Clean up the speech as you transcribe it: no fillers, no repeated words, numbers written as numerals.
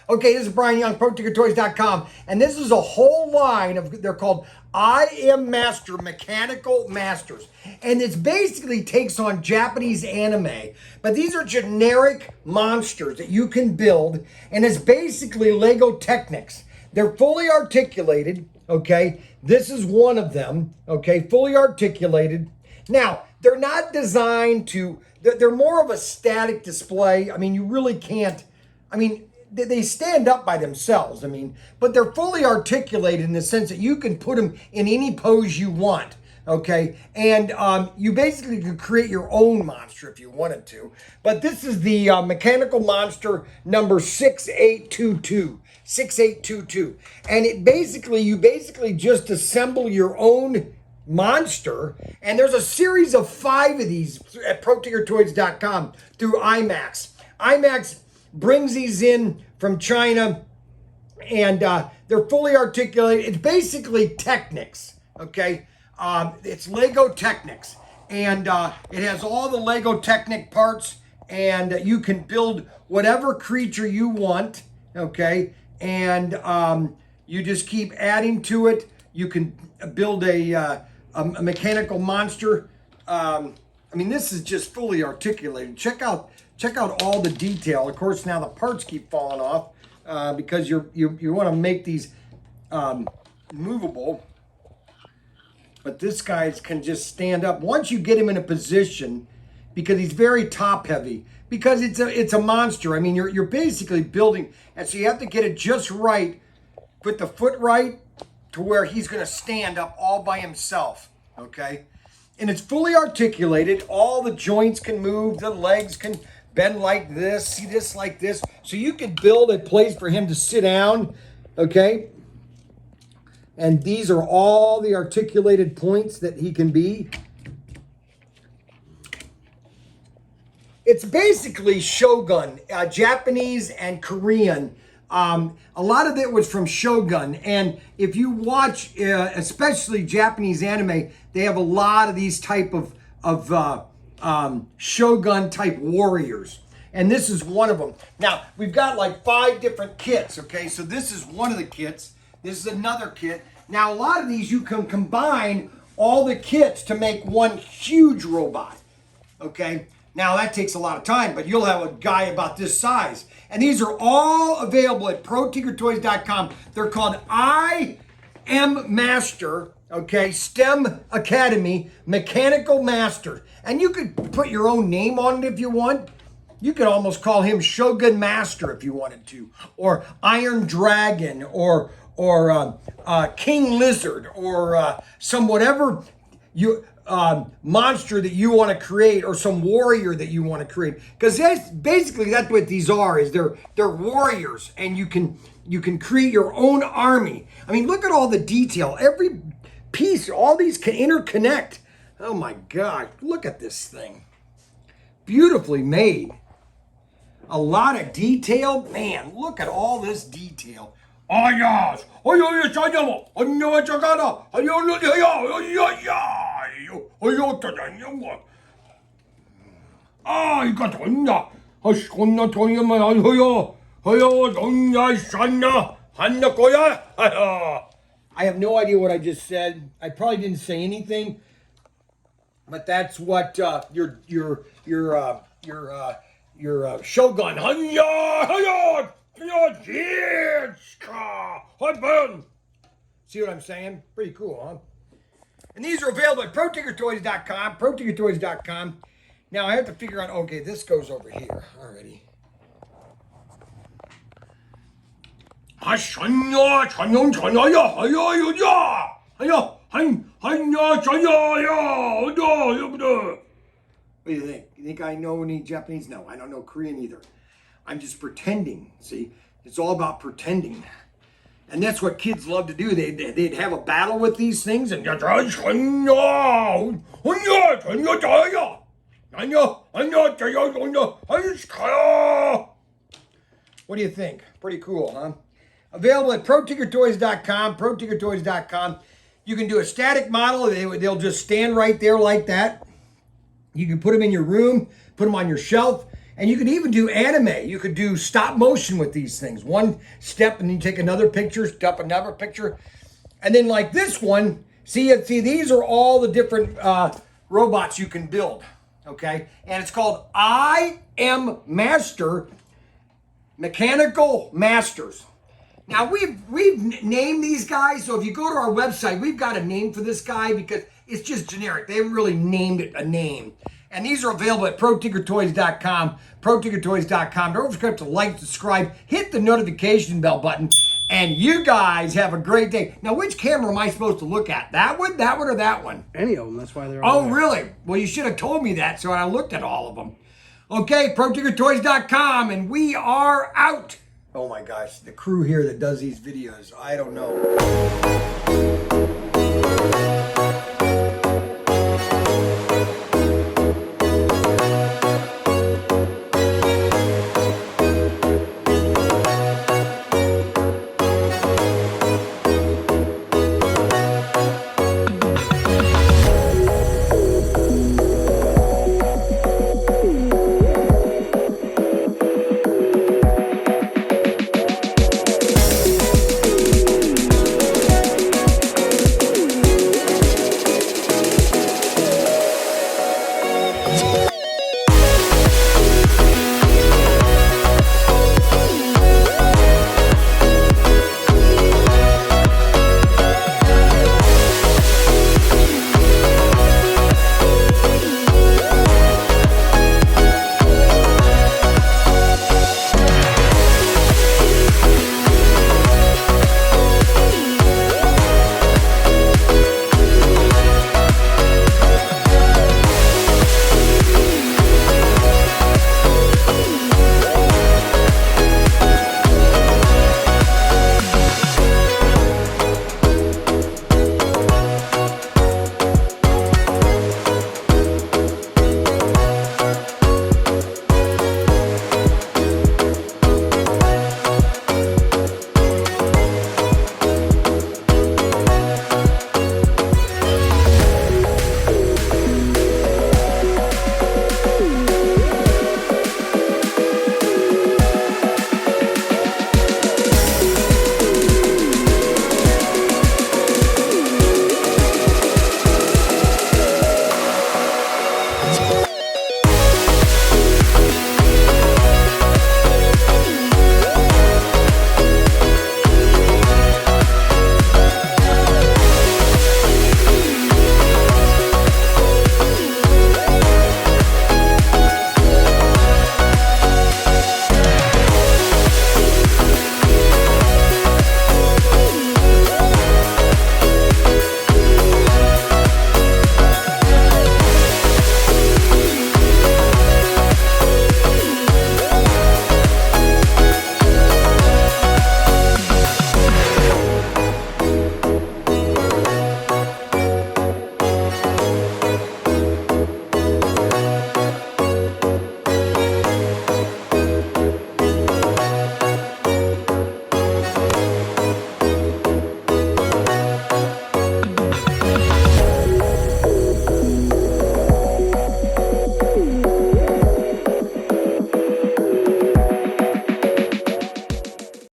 Okay, this is Brian Young, ProtinkerToys.com, and this is a whole line of, they're called IM Master Mechanical Masters. And it basically takes on Japanese anime, but these are generic monsters that you can build, and it's basically Lego Technics. They're fully articulated, okay? This is one of them, okay? Fully articulated. Now, they're not designed to, they're more of a static display. I mean, you really can't, they stand up by themselves, but they're fully articulated in the sense that you can put them in any pose you want, okay? And you basically could create your own monster if you wanted to. But this is the Mechanical Monster number 6822. 6822. And you basically just assemble your own monster, and there's a series of 5 of these at ProtinkerToys.com through IMAX. IMAX brings these in from China, and they're fully articulated. It's basically Technics, okay? It's Lego Technics, and it has all the Lego Technic parts, and you can build whatever creature you want, okay? And you just keep adding to it. You can build a mechanical monster. This is just fully articulated. Check out all the detail. Of course, now the parts keep falling off because you want to make these movable. But this guy can just stand up once you get him in a position, because he's very top heavy. Because it's a monster. You're basically building, and so you have to get it just right. Put the foot right to where he's going to stand up all by himself. Okay, and it's fully articulated. All the joints can move. The legs can bend like this, see this like this. So you can build a place for him to sit down, okay? And these are all the articulated points that he can be. It's basically Shogun, Japanese and Korean. A lot of it was from Shogun. And if you watch, especially Japanese anime, they have a lot of these type of Shogun type warriors, and this is one of them. Now we've got like 5 different kits, okay? So this is one of the kits. This is another kit. Now a lot of these you can combine all the kits to make one huge robot, okay? Now that takes a lot of time, but you'll have a guy about this size, and these are all available at ProtinkerToys.com. They're called IM Master, okay, STEM Academy Mechanical Master. And you could put your own name on it if you want. You could almost call him Shogun Master if you wanted to, or Iron Dragon, or King Lizard, or some whatever monster that you want to create, or some warrior that you want to create. Because that's what these are. Is they're warriors, and you can create your own army. Look at all the detail. Every piece, all these can interconnect. Oh my God, look at this thing. Beautifully made. A lot of detail. Man, look at all this detail. Oh yes. I have no idea what I just said. I probably didn't say anything, but that's what your Shogun. See what I'm saying? Pretty cool, huh? And these are available at ProtinkerToys.com. ProtinkerToys.com. Now I have to figure out. Okay, this goes over here already. What do you think? You think I know any Japanese? No, I don't know Korean either. I'm just pretending. See, it's all about pretending. And that's what kids love to do. They'd have a battle with these things and what do you think? Pretty cool, huh? Available at ProtinkerToys.com, ProtinkerToys.com. You can do a static model. They'll just stand right there like that. You can put them in your room, put them on your shelf, and you can even do anime. You could do stop motion with these things. One step and you take another picture, step another picture. And then like this one, see, these are all the different robots you can build, okay? And it's called IM Master Mechanical Masters. Now we've named these guys, so if you go to our website, we've got a name for this guy because it's just generic. They haven't really named it a name. And these are available at ProtinkerToys.com, ProtinkerToys.com. Don't forget to like, subscribe, hit the notification bell button, and you guys have a great day. Now, which camera am I supposed to look at? That one, or that one? Any of them, that's why they're all Oh, really? Well, you should have told me that, so I looked at all of them. Okay, ProtinkerToys.com, and we are out. Oh my gosh, the crew here that does these videos, I don't know.